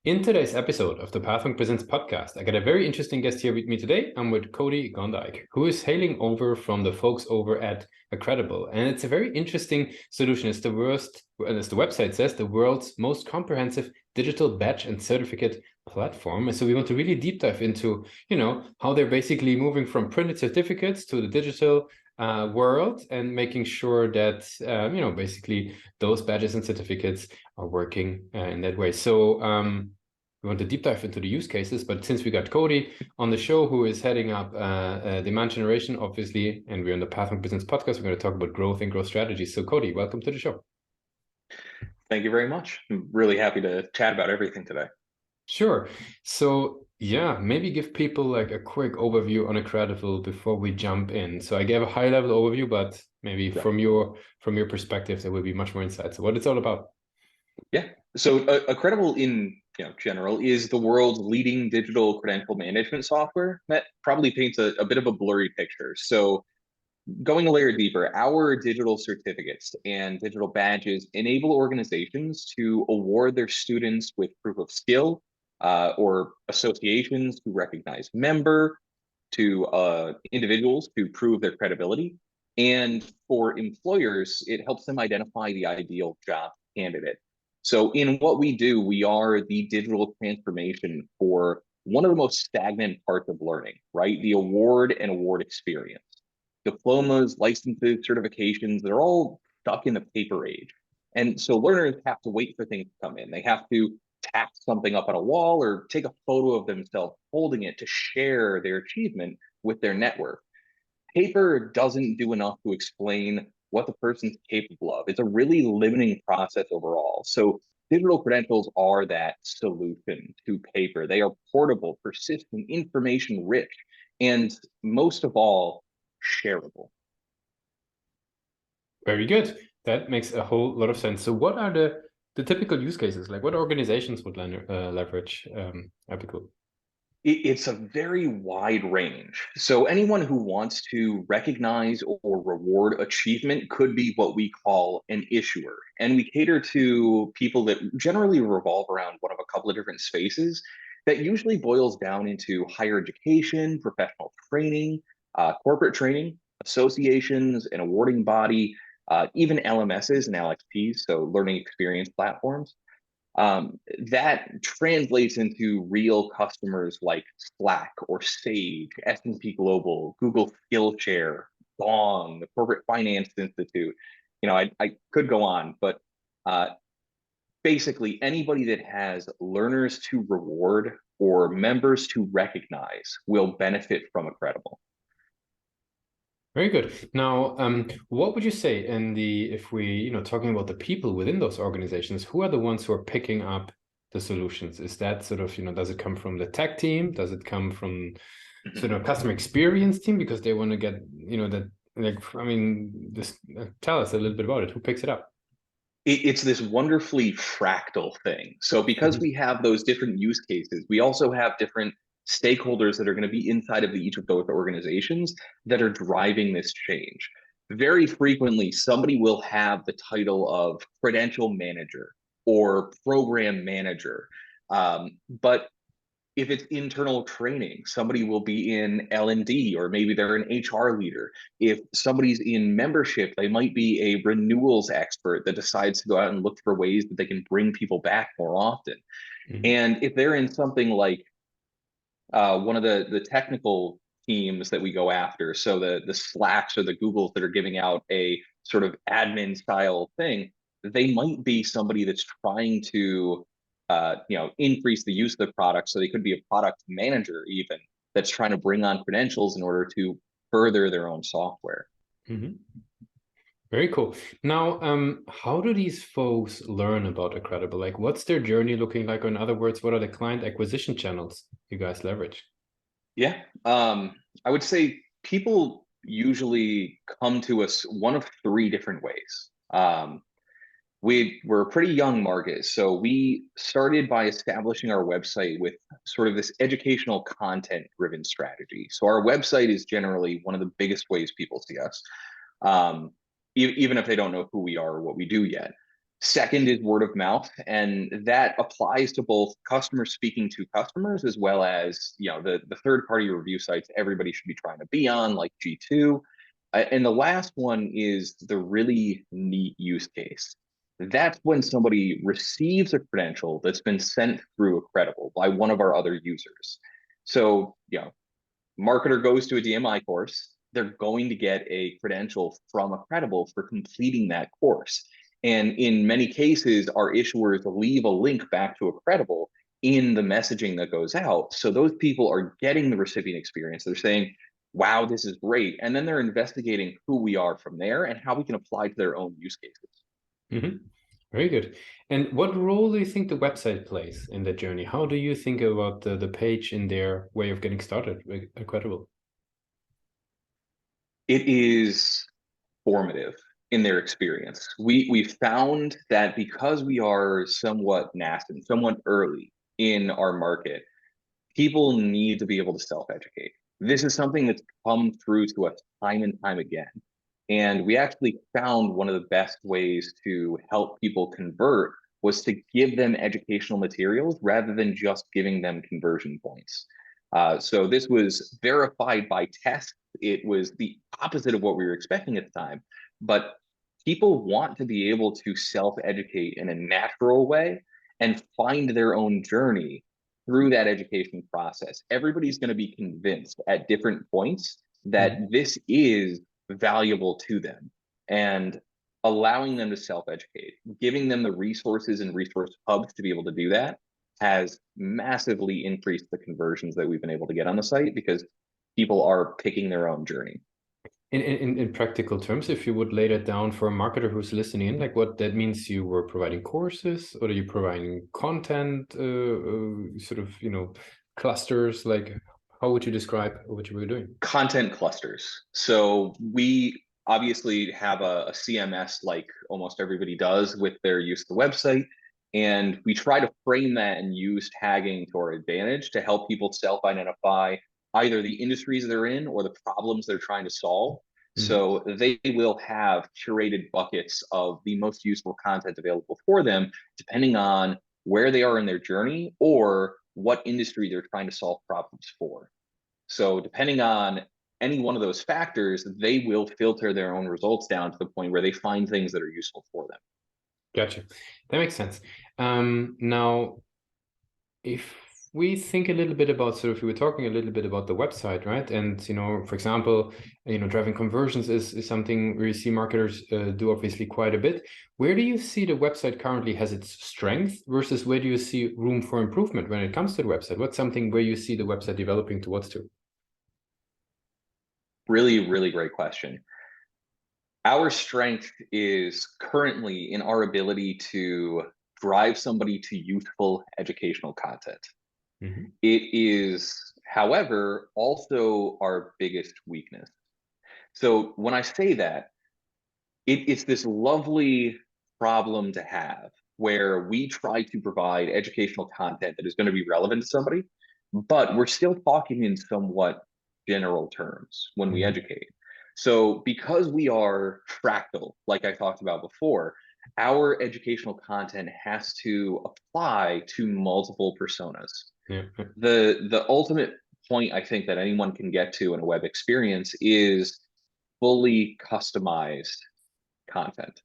In today's episode of the Pathwing Presents podcast, I got a very interesting guest here with me today. I'm with Cody Gondyke, who is hailing over from the folks over at Accredible. And it's a very interesting solution. It's the worst, as the website says, the world's most comprehensive digital badge and certificate platform. And so we want to really deep dive into, how they're basically moving from printed certificates to the digital world and making sure that, basically those badges and certificates are working in that way. So we want to deep dive into the use cases, but since we got Cody on the show, who is heading up demand generation, obviously, and we're on the Pathwing Business podcast, we're going to talk about growth and growth strategies. So Cody, welcome to the show. Thank you very much. I'm really happy to chat about everything today. Sure. So yeah, maybe give people like a quick overview on Accredible before we jump in. So I gave a high level overview, but maybe from your perspective, there will be much more insight. So what it's all about. Yeah. So Accredible in general is the world's leading digital credential management software. That probably paints a bit of a blurry picture. So going a layer deeper, our digital certificates and digital badges enable organizations to award their students with proof of skill, or associations to recognize member, to individuals to prove their credibility. And for employers, it helps them identify the ideal job candidate. So, in what we do, we are the digital transformation for one of the most stagnant parts of learning, right? The award experience. Diplomas, licenses, certifications, they're all stuck in the paper age. And so learners have to wait for things to come in. They have to tack something up on a wall or take a photo of themselves holding it to share their achievement with their network. Paper doesn't do enough to explain what the person's capable of. It's a really limiting process overall. So digital credentials are that solution to paper. They are portable, persistent, information rich, and most of all, shareable. Very good. That makes a whole lot of sense. So what are the typical use cases? Like what organizations would leverage Epical? It's a very wide range. So anyone who wants to recognize or reward achievement could be what we call an issuer. And we cater to people that generally revolve around one of a couple of different spaces that usually boils down into higher education, professional training, corporate training, associations, an awarding body, even LMSs and LXPs, so learning experience platforms. That translates into real customers like Slack or Sage, S&P Global, Google Skillshare, Gong, the Corporate Finance Institute. I could go on, but uh, basically anybody that has learners to reward or members to recognize will benefit from Accredible. Very good. Now, what would you say in if we, talking about the people within those organizations, who are the ones who are picking up the solutions? Is that sort of, does it come from the tech team? Does it come from sort of customer experience team because they want to get, that like, I mean, just tell us a little bit about it. Who picks it up? It's this wonderfully fractal thing. So because Mhm. we have those different use cases, we also have different stakeholders that are going to be inside of each of those organizations that are driving this change. Very frequently, somebody will have the title of credential manager or program manager. But if it's internal training, somebody will be in L&D, or maybe they're an HR leader. If somebody's in membership, they might be a renewals expert that decides to go out and look for ways that they can bring people back more often. Mhm. And if they're in something like one of the technical teams that we go after, so the Slacks or the Googles that are giving out a sort of admin style thing, they might be somebody that's trying to increase the use of the product. So they could be a product manager even that's trying to bring on credentials in order to further their own software. Mhm. Very cool. Now, how do these folks learn about Accredible? Like, what's their journey looking like? Or in other words, what are the client acquisition channels you guys leverage? Yeah, I would say people usually come to us one of three different ways. We were a pretty young market, so we started by establishing our website with sort of this educational content driven strategy. So our website is generally one of the biggest ways people see us, even if they don't know who we are or what we do yet. Second is word of mouth, and that applies to both customers speaking to customers as well as the third party review sites everybody should be trying to be on, like G2. And the last one is the really neat use case. That's when somebody receives a credential that's been sent through Accredible by one of our other users. So, marketer goes to a DMI course, they're going to get a credential from Accredible for completing that course. And in many cases, our issuers leave a link back to Accredible in the messaging that goes out. So those people are getting the recipient experience. They're saying, wow, this is great. And then they're investigating who we are from there and how we can apply to their own use cases. Mm-hmm. Very good. And what role do you think the website plays in that journey? How do you think about the page in their way of getting started with Accredible? It is formative in their experience. We found that because we are somewhat nascent, somewhat early in our market, people need to be able to self-educate. This is something that's come through to us time and time again. And we actually found one of the best ways to help people convert was to give them educational materials rather than just giving them conversion points. So this was verified by tests. It was the opposite of what we were expecting at the time, but people want to be able to self-educate in a natural way and find their own journey through that education process. Everybody's going to be convinced at different points that this is valuable to them, and allowing them to self-educate, giving them the resources and resource hubs to be able to do that has massively increased the conversions that we've been able to get on the site because people are picking their own journey. In practical terms, if you would lay that down for a marketer who's listening in, like what that means, you were providing courses, or are you providing content, sort of, clusters? Like, how would you describe what you were doing? Content clusters. So we obviously have a CMS like almost everybody does with their use of the website. And we try to frame that and use tagging to our advantage to help people self-identify either the industries they're in or the problems they're trying to solve. So they will have curated buckets of the most useful content available for them, depending on where they are in their journey or what industry they're trying to solve problems for. So depending on any one of those factors, they will filter their own results down to the point where they find things that are useful for them. Gotcha. That makes sense. Now, if we think a little bit about, sort of, we were talking a little bit about the website, right? And, for example, driving conversions is something where you see marketers do obviously quite a bit. Where do you see the website currently has its strength versus where do you see room for improvement when it comes to the website? What's something where you see the website developing towards to? Really, really great question. Our strength is currently in our ability to drive somebody to useful educational content. It is, however, also our biggest weakness. So when I say that, it's this lovely problem to have where we try to provide educational content that is going to be relevant to somebody, but we're still talking in somewhat general terms when we educate. So because we are fractal, like I talked about before, our educational content has to apply to multiple personas. The ultimate point I think that anyone can get to in a web experience is fully customized content.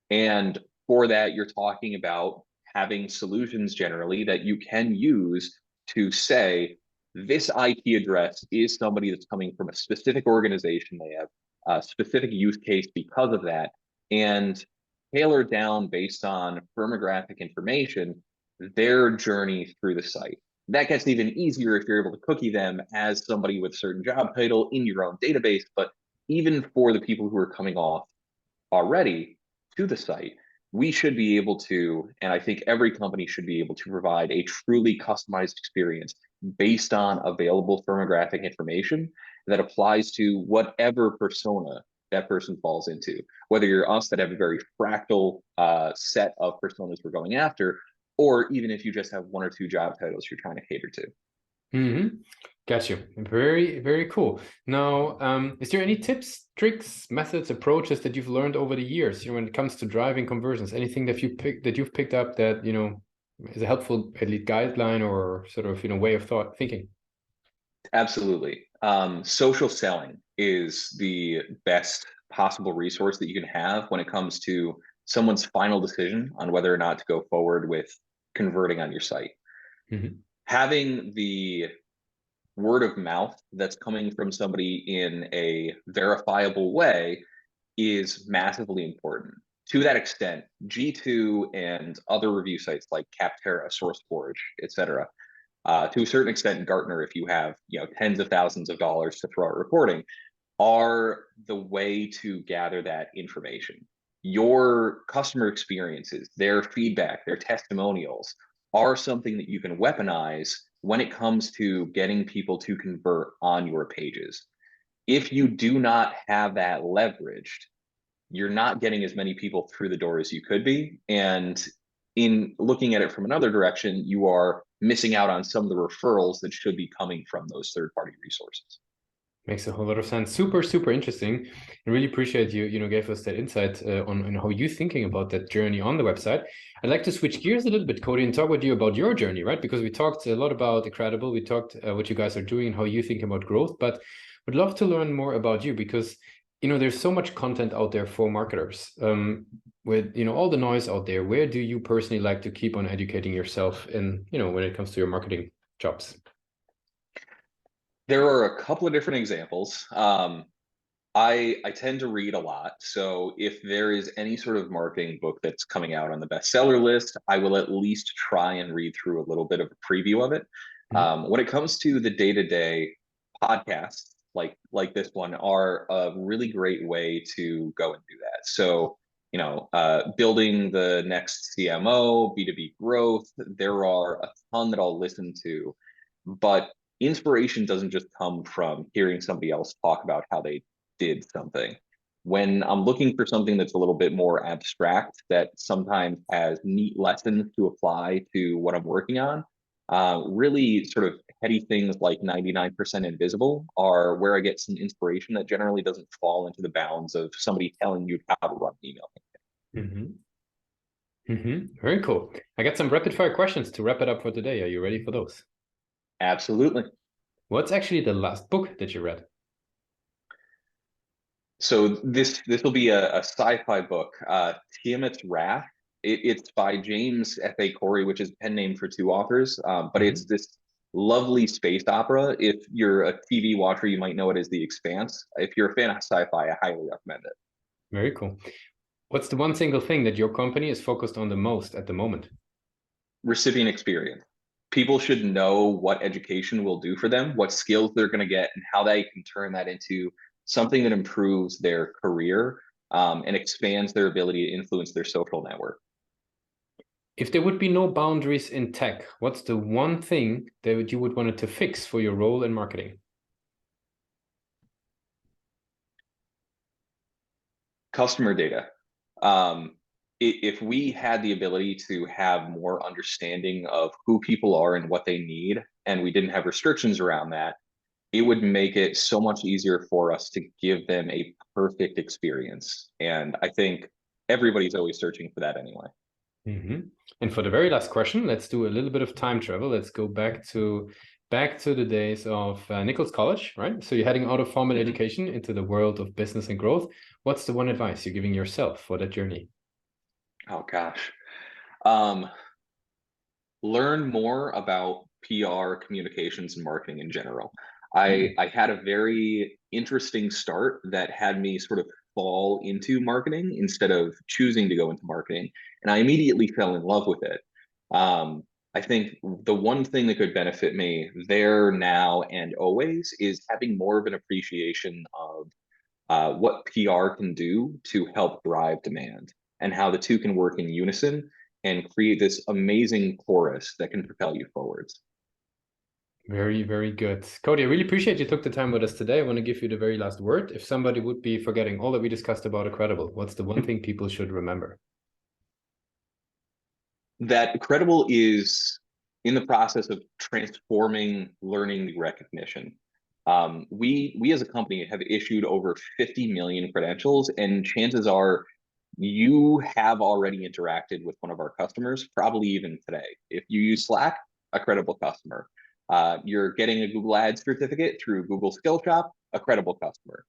And for that, you're talking about having solutions generally that you can use to say, this IP address is somebody that's coming from a specific organization. They have a specific use case because of that, and tailor down based on firmographic information, their journey through the site. That gets even easier if you're able to cookie them as somebody with a certain job title in your own database. But even for the people who are coming off already to the site, we should be able to, and I think every company should be able to provide a truly customized experience based on available firmographic information that applies to whatever persona that person falls into. Whether you're us that have a very fractal set of personas we're going after, or even if you just have one or two job titles you're trying to cater to. Mm-hmm. Got you. Very, very cool. Now, is there any tips, tricks, methods, approaches that you've learned over the years, when it comes to driving conversions? Anything that you've picked up that, is a helpful at least guideline or sort of, way of thinking? Absolutely. Social selling is the best possible resource that you can have when it comes to someone's final decision on whether or not to go forward with converting on your site. Mm-hmm. Having the word of mouth that's coming from somebody in a verifiable way is massively important. To that extent, G2 and other review sites like Capterra, SourceForge, etc., to a certain extent, Gartner, if you have tens of thousands of dollars to throw at reporting, are the way to gather that information. Your customer experiences, their feedback, their testimonials are something that you can weaponize when it comes to getting people to convert on your pages. If you do not have that leveraged, you're not getting as many people through the door as you could be. And in looking at it from another direction, you are missing out on some of the referrals that should be coming from those third-party resources. Makes a whole lot of sense. Super, super interesting. I really appreciate you gave us that insight on how you're thinking about that journey on the website. I'd like to switch gears a little bit, Cody, and talk with you about your journey, right? Because we talked a lot about Accredible. We talked what you guys are doing and how you think about growth, but would love to learn more about you because, there's so much content out there for marketers. With, all the noise out there, where do you personally like to keep on educating yourself in, when it comes to your marketing jobs? There are a couple of different examples. I tend to read a lot. So if there is any sort of marketing book that's coming out on the bestseller list, I will at least try and read through a little bit of a preview of it. When it comes to the day-to-day podcasts, like this one, are a really great way to go and do that. So, building the next CMO, B2B growth, there are a ton that I'll listen to, but inspiration doesn't just come from hearing somebody else talk about how they did something. When I'm looking for something that's a little bit more abstract, that sometimes has neat lessons to apply to what I'm working on, really sort of heady things like 99% Invisible are where I get some inspiration that generally doesn't fall into the bounds of somebody telling you how to run an email. Very cool. I got some rapid fire questions to wrap it up for today. Are you ready for those? Absolutely. What's actually the last book that you read? So this will be a sci-fi book, Tiamat's Wrath. It's by James F.A. Corey, which is a pen name for two authors, but it's this lovely space opera. If you're a TV watcher, you might know it as The Expanse. If you're a fan of sci-fi, I highly recommend it. Very cool. What's the one single thing that your company is focused on the most at the moment? Recipient experience. People should know what education will do for them, what skills they're going to get, and how they can turn that into something that improves their career and expands their ability to influence their social network. If there would be no boundaries in tech, what's the one thing that you would want to fix for your role in marketing? Customer data. If we had the ability to have more understanding of who people are and what they need, and we didn't have restrictions around that, it would make it so much easier for us to give them a perfect experience. And I think everybody's always searching for that anyway. And for the very last question, let's do a little bit of time travel. Let's go back to the days of Nichols College, right? So you're heading out of formal education into the world of business and growth. What's the one advice you're giving yourself for that journey? Oh gosh. Learn more about PR, communications, and marketing in general. I had a very interesting start that had me sort of fall into marketing instead of choosing to go into marketing, and I immediately fell in love with it. I think the one thing that could benefit me there, now, and always is having more of an appreciation of what PR can do to help drive demand and how the two can work in unison and create this amazing chorus that can propel you forwards. Very, very good. Cody, I really appreciate you took the time with us today. I want to give you the very last word. If somebody would be forgetting all that we discussed about Accredible, what's the one thing people should remember? That Accredible is in the process of transforming learning recognition. We as a company have issued over 50 million credentials, and chances are you have already interacted with one of our customers, probably even today. If you use Slack, Accredible customer. You're getting a Google Ads certificate through Google Skill Shop, Accredible customer.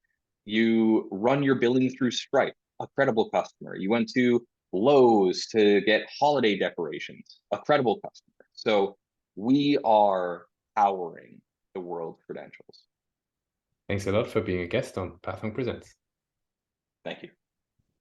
You run your billing through Stripe, Accredible customer. You went to Lowe's to get holiday decorations, Accredible customer. So we are powering the world's credentials. Thanks a lot for being a guest on Pathwing Presents. Thank you.